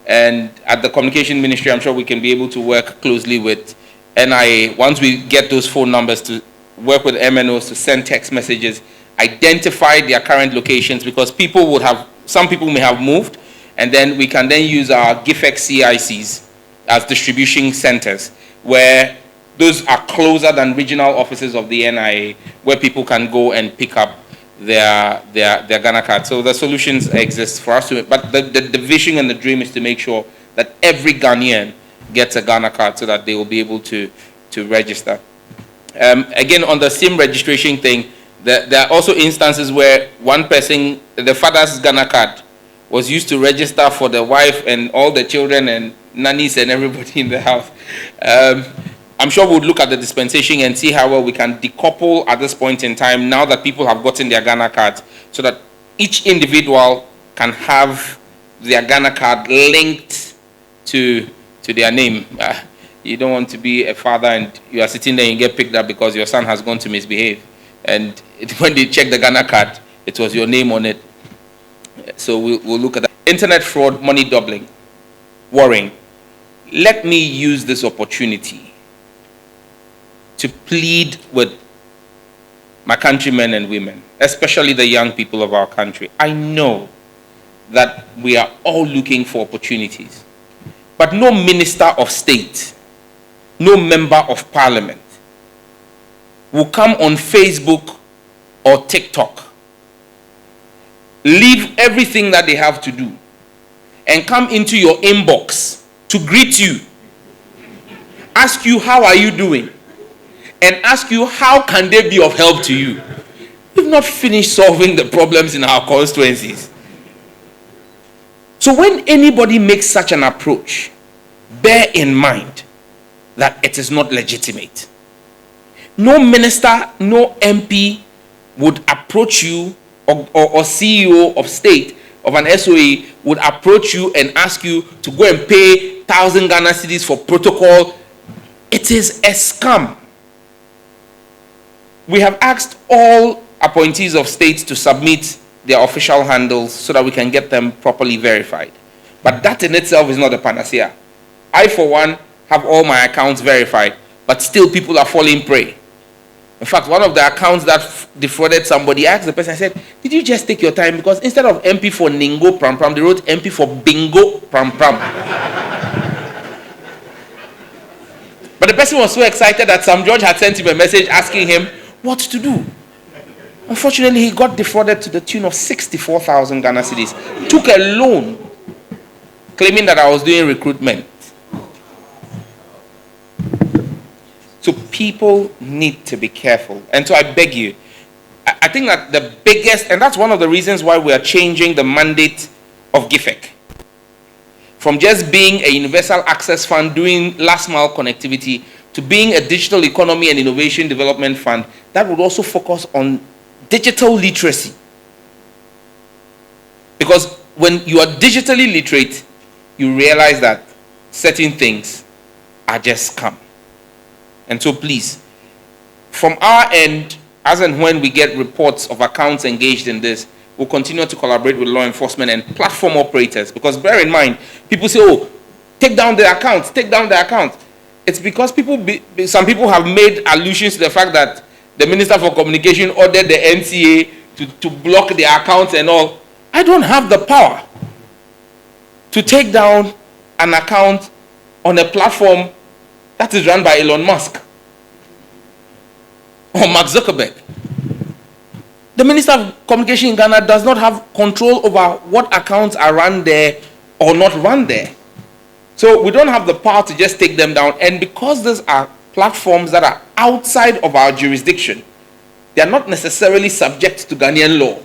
And at the Communication Ministry, I'm sure we can be able to work closely with NIA. Once we get those phone numbers, to work with MNOs to send text messages, identify their current locations, because some people may have moved, and then we can then use our GIFEX CICs as distribution centers, where those are closer than regional offices of the NIA, where people can go and pick up their Ghana card. So the solutions exist for us to, but the vision and the dream is to make sure that every Ghanaian gets a Ghana card so that they will be able to register. Again, on the SIM registration thing, there are also instances where one person, the father's Ghana card, was used to register for the wife and all the children and nannies and everybody in the house. I'm sure we'll look at the dispensation and see how well we can decouple at this point in time, now that people have gotten their Ghana cards, so that each individual can have their Ghana card linked to their name. You don't want to be a father and you are sitting there and you get picked up because your son has gone to misbehave. And when they check the Ghana card, it was your name on it. So we'll look at that. Internet fraud, money doubling, worrying. Let me use this opportunity to plead with my countrymen and women, especially the young people of our country. I know that we are all looking for opportunities, but no minister of state, no member of parliament will come on Facebook or TikTok, leave everything that they have to do, and come into your inbox to greet you, ask you how are you doing, and ask you how can they be of help to you. We've not finished solving the problems in our constituencies. So when anybody makes such an approach, bear in mind that it is not legitimate. No minister, no MP would approach you, or CEO of state of an SOE would approach you and ask you to go and pay 1,000 Ghana cedis for protocol. It is a scam. We have asked all appointees of states to submit their official handles so that we can get them properly verified. But that in itself is not a panacea. I, for one, have all my accounts verified, but still people are falling prey. In fact, one of the accounts that defrauded somebody, I asked the person, I said, did you just take your time? Because instead of MP for Ningo Pram Pram, they wrote MP for Bingo Pram Pram. But the person was so excited that Sam George had sent him a message asking him what to do. Unfortunately, he got defrauded to the tune of 64,000 Ghana cedis. Took a loan, claiming that I was doing recruitment. So people need to be careful. And so I beg you, I think that the biggest, and that's one of the reasons why we are changing the mandate of GIFEC. From just being a universal access fund doing last mile connectivity to being a digital economy and innovation development fund that would also focus on digital literacy. Because when you are digitally literate, you realize that certain things are just scam. And so please, from our end, as and when we get reports of accounts engaged in this, we'll continue to collaborate with law enforcement and platform operators. Because bear in mind, people say, oh, take down the accounts, take down the accounts. It's because some people have made allusions to the fact that the Minister for Communication ordered the NCA to block the accounts and all. I don't have the power to take down an account on a platform that is run by Elon Musk or Mark Zuckerberg. The Minister of Communication in Ghana does not have control over what accounts are run there or not run there. So we don't have the power to just take them down. And because these are platforms that are outside of our jurisdiction, they are not necessarily subject to Ghanaian law.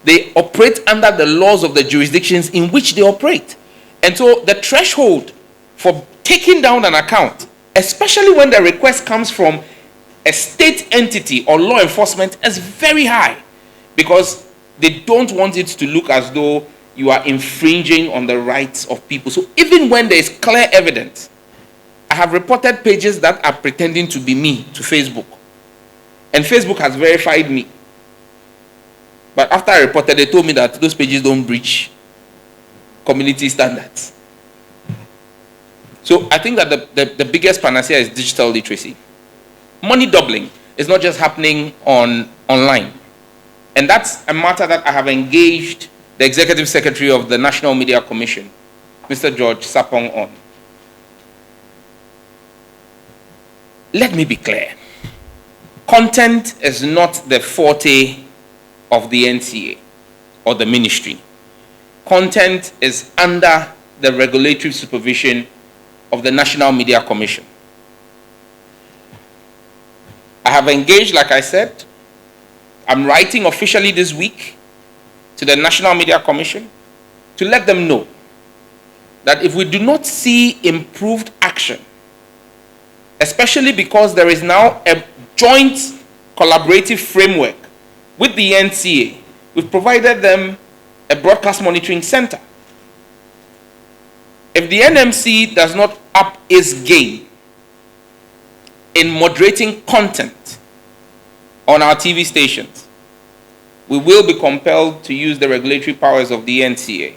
They operate under the laws of the jurisdictions in which they operate. And so the threshold for taking down an account, especially when the request comes from a state entity or law enforcement, is very high, because they don't want it to look as though you are infringing on the rights of people. So even when there is clear evidence, I have reported pages that are pretending to be me to Facebook, and Facebook has verified me. But after I reported, they told me that those pages don't breach community standards. So I think that the biggest panacea is digital literacy. Money doubling is not just happening online. And that's a matter that I have engaged the Executive Secretary of the National Media Commission, Mr. George Sapong, on. Let me be clear. Content is not the forte of the NCA or the ministry. Content is under the regulatory supervision of the National Media Commission. I have engaged, like I said, I'm writing officially this week to the National Media Commission to let them know that if we do not see improved action, especially because there is now a joint collaborative framework with the NCA, we've provided them a broadcast monitoring center. If the NMC does not up its game in moderating content on our TV stations, we will be compelled to use the regulatory powers of the NCA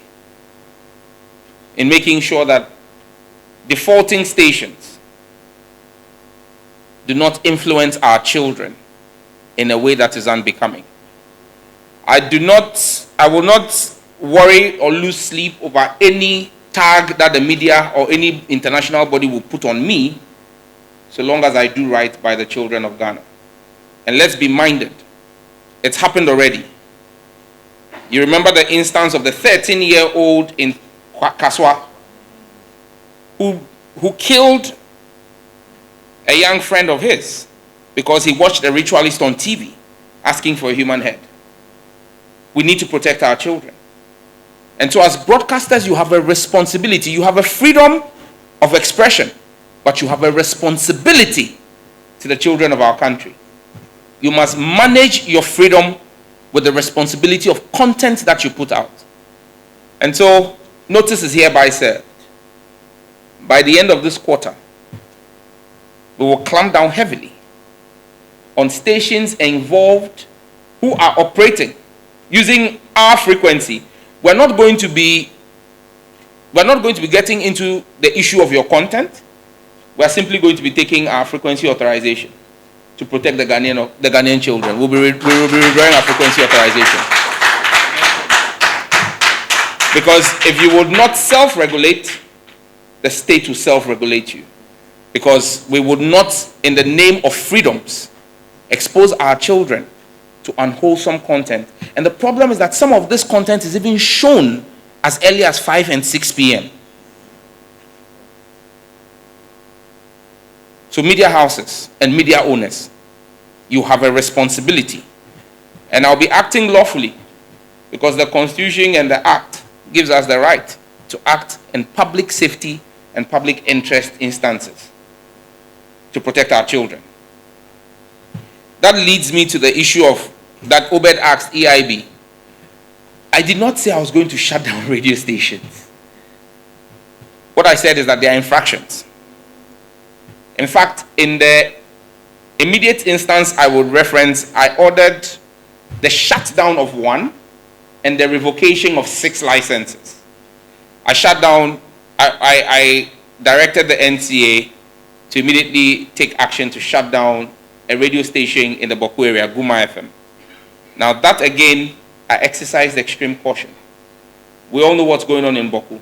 in making sure that defaulting stations do not influence our children in a way that is unbecoming. I will not worry or lose sleep over any tag that the media or any international body will put on me, so long as I do right by the children of Ghana. And let's be minded, it's happened already. You remember the instance of the 13-year-old in Kaswa who killed a young friend of his because he watched a ritualist on TV asking for a human head. We need to protect our children. And so as broadcasters, you have a responsibility. You have a freedom of expression, but you have a responsibility to the children of our country. You must manage your freedom with the responsibility of content that you put out. And so notice is hereby served. By the end of this quarter, we will clamp down heavily on stations involved who are operating using our frequency. We're not going to be getting into the issue of your content. We're simply going to be taking our frequency authorization to protect the Ghanaian children. We will be withdrawing our frequency authorization. Because if you would not self-regulate, the state will self-regulate you. Because we would not, in the name of freedoms, expose our children to unwholesome content. And the problem is that some of this content is even shown as early as 5 and 6 p.m. So media houses and media owners, you have a responsibility. And I'll be acting lawfully because the Constitution and the Act gives us the right to act in public safety and public interest instances to protect our children. That leads me to the issue of that Obed asked EIB. I did not say I was going to shut down radio stations. What I said is that there are infractions. In fact, in the immediate instance I would reference, I ordered the shutdown of 1 and the revocation of 6 licenses. I directed the NCA to immediately take action to shut down a radio station in the Boku area, Guma FM. Now that again, I exercised extreme caution. We all know what's going on in Boku.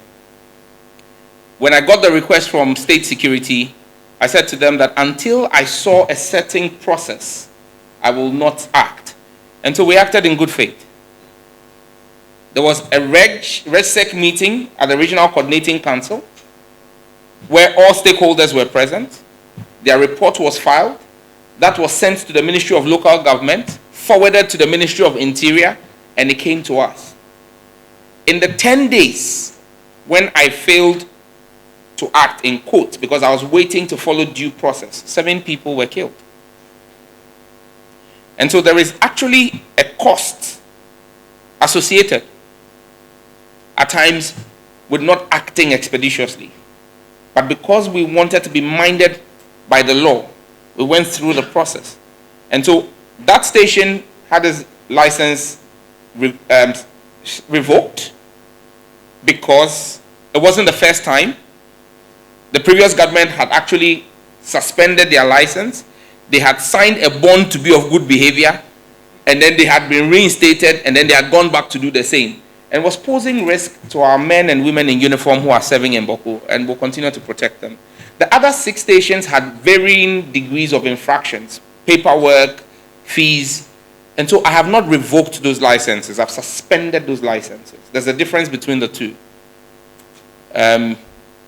When I got the request from State Security, I said to them that until I saw a certain process, I will not act. And so we acted in good faith. There was a RegSec meeting at the Regional Coordinating Council where all stakeholders were present. Their report was filed. That was sent to the Ministry of Local Government, forwarded to the Ministry of Interior, and it came to us. In the 10 days when I failed to act in court because I was waiting to follow due process, 7 people were killed. And so there is actually a cost associated at times with not acting expeditiously. But because we wanted to be minded by the law, we went through the process. And so that station had its license revoked because it wasn't the first time. The previous government had actually suspended their license. They had signed a bond to be of good behavior, and then they had been reinstated, and then they had gone back to do the same, and was posing risk to our men and women in uniform who are serving in Boko, and will continue to protect them. The other 6 stations had varying degrees of infractions, paperwork, fees, and so I have not revoked those licenses. I've suspended those licenses. There's a difference between the two.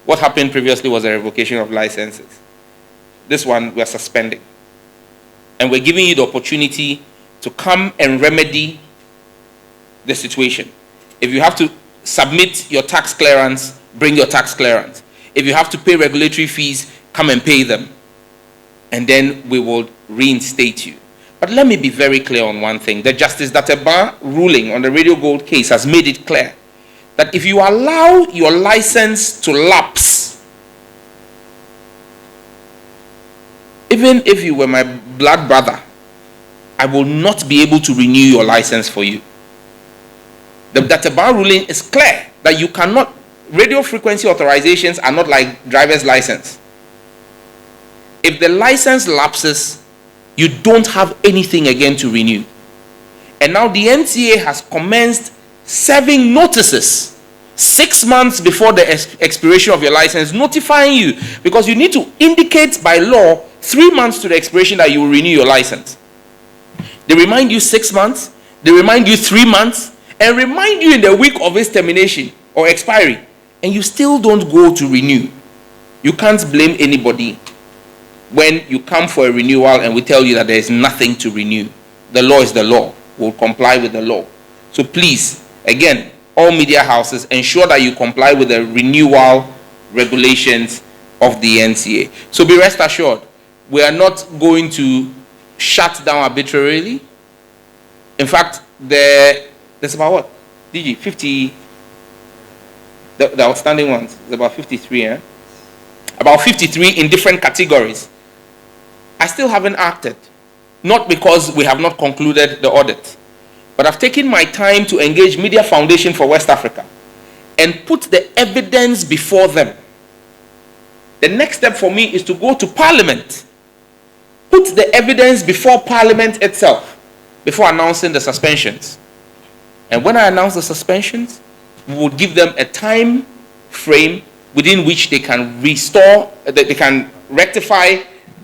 What happened previously was a revocation of licenses. This one we're suspending. And we're giving you the opportunity to come and remedy the situation. If you have to submit your tax clearance, bring your tax clearance. If you have to pay regulatory fees, come and pay them. And then we will reinstate you. But let me be very clear on one thing. The Justice Dateba ruling on the Radio Gold case has made it clear that if you allow your license to lapse, even if you were my blood brother, I will not be able to renew your license for you. The Dateba ruling is clear that you cannot, radio frequency authorizations are not like driver's license. If the license lapses, you don't have anything again to renew. And now the NCA has commenced serving notices 6 months before the expiration of your license, notifying you, because you need to indicate by law 3 months to the expiration that you will renew your license. They remind you 6 months, they remind you 3 months, and remind you in the week of its termination or expiry, and you still don't go to renew. You can't blame anybody when you come for a renewal and we tell you that there is nothing to renew. The law is the law. We'll comply with the law. So please, again, all media houses, ensure that you comply with the renewal regulations of the NCA. So be rest assured, we are not going to shut down arbitrarily. In fact, there's about what? DG, 50, the outstanding ones, it's about 53, eh? About 53 in different categories. I still haven't acted, not because we have not concluded the audit, but I've taken my time to engage Media Foundation for West Africa and put the evidence before them. The next step for me is to go to Parliament, put the evidence before Parliament itself, before announcing the suspensions. And when I announce the suspensions, we will give them a time frame within which they can restore, that they can rectify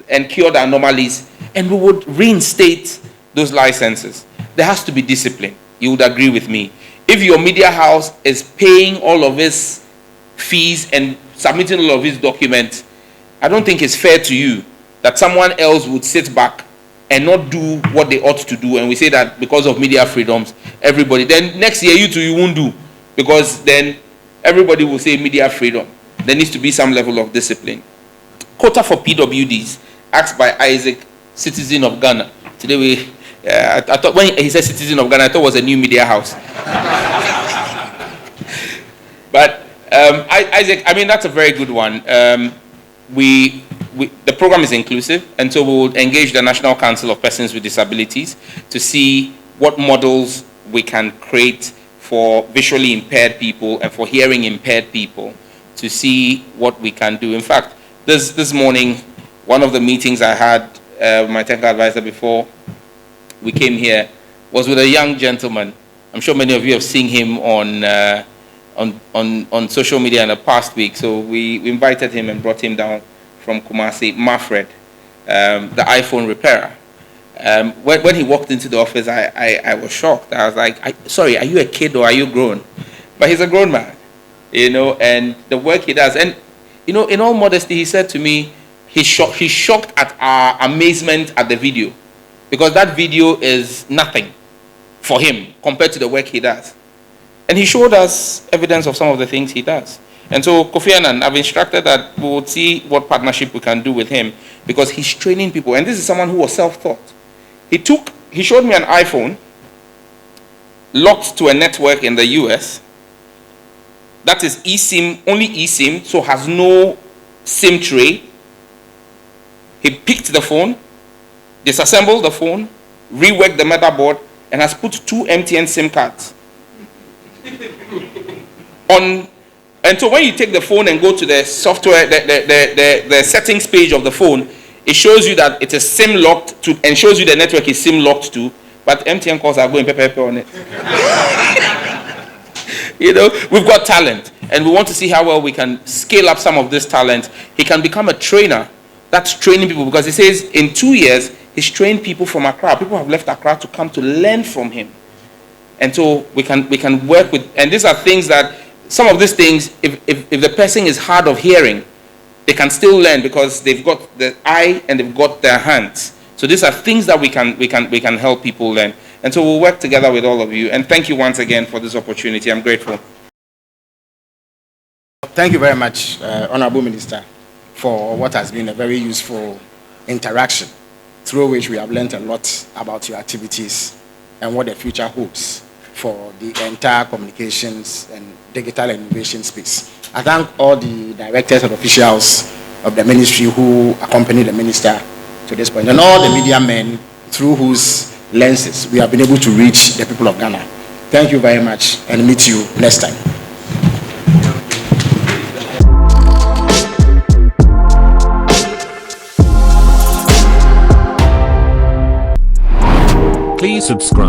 and cure the anomalies, and we would reinstate those licenses. There has to be discipline. You would agree with me. If your media house is paying all of its fees and submitting all of its documents, I don't think it's fair to you that someone else would sit back and not do what they ought to do, and we say that because of media freedoms, everybody, then next year you won't do, because then everybody will say media freedom. There needs to be some level of discipline. Quota for PWDs, asked by Isaac, citizen of Ghana. Today I thought when he said citizen of Ghana, I thought it was a new media house. But Isaac, I mean, that's a very good one. The program is inclusive, and so we will engage the National Council of Persons with Disabilities to see what models we can create for visually impaired people and for hearing impaired people, to see what we can do. In fact, this morning, one of the meetings I had with my technical advisor before we came here was with a young gentleman. I'm sure many of you have seen him on social media in the past week. So we invited him and brought him down from Kumasi, Mafred, the iPhone repairer. When he walked into the office, I was shocked. I was like, sorry, are you a kid or are you grown? But he's a grown man, and the work he does. And, in all modesty, he said to me, he's shocked at our amazement at the video, because that video is nothing for him compared to the work he does. And he showed us evidence of some of the things he does. And so Kofi Annan, I've instructed that we will see what partnership we can do with him, because he's training people. And this is someone who was self-taught. He showed me an iPhone locked to a network in the US. That is eSIM, only eSIM, so has no SIM tray. He picked the phone, disassembled the phone, reworked the motherboard, and has put 2 MTN SIM cards on And so when you take the phone and go to the software, the settings page of the phone, it shows you that it is SIM locked to, and shows you the network is SIM locked to, but MTN calls are going pepper on it. You know, we've got talent, and we want to see how well we can scale up some of this talent. He can become a trainer that's training people, because he says in 2 years, he's trained people from Accra. People have left Accra to come to learn from him. And so we can work with, and these are things that, some of these things, if the person is hard of hearing, they can still learn because they've got the eye and they've got their hands. So these are things that we can help people learn. And so we'll work together with all of you. And thank you once again for this opportunity. I'm grateful. Thank you very much, Honorable Minister, for what has been a very useful interaction, through which we have learned a lot about your activities and what the future holds for the entire communications and digital innovation space. I thank all the directors and officials of the ministry who accompany the minister to this point, and all the media men through whose lenses we have been able to reach the people of Ghana. Thank you very much, and meet you next time. Please subscribe.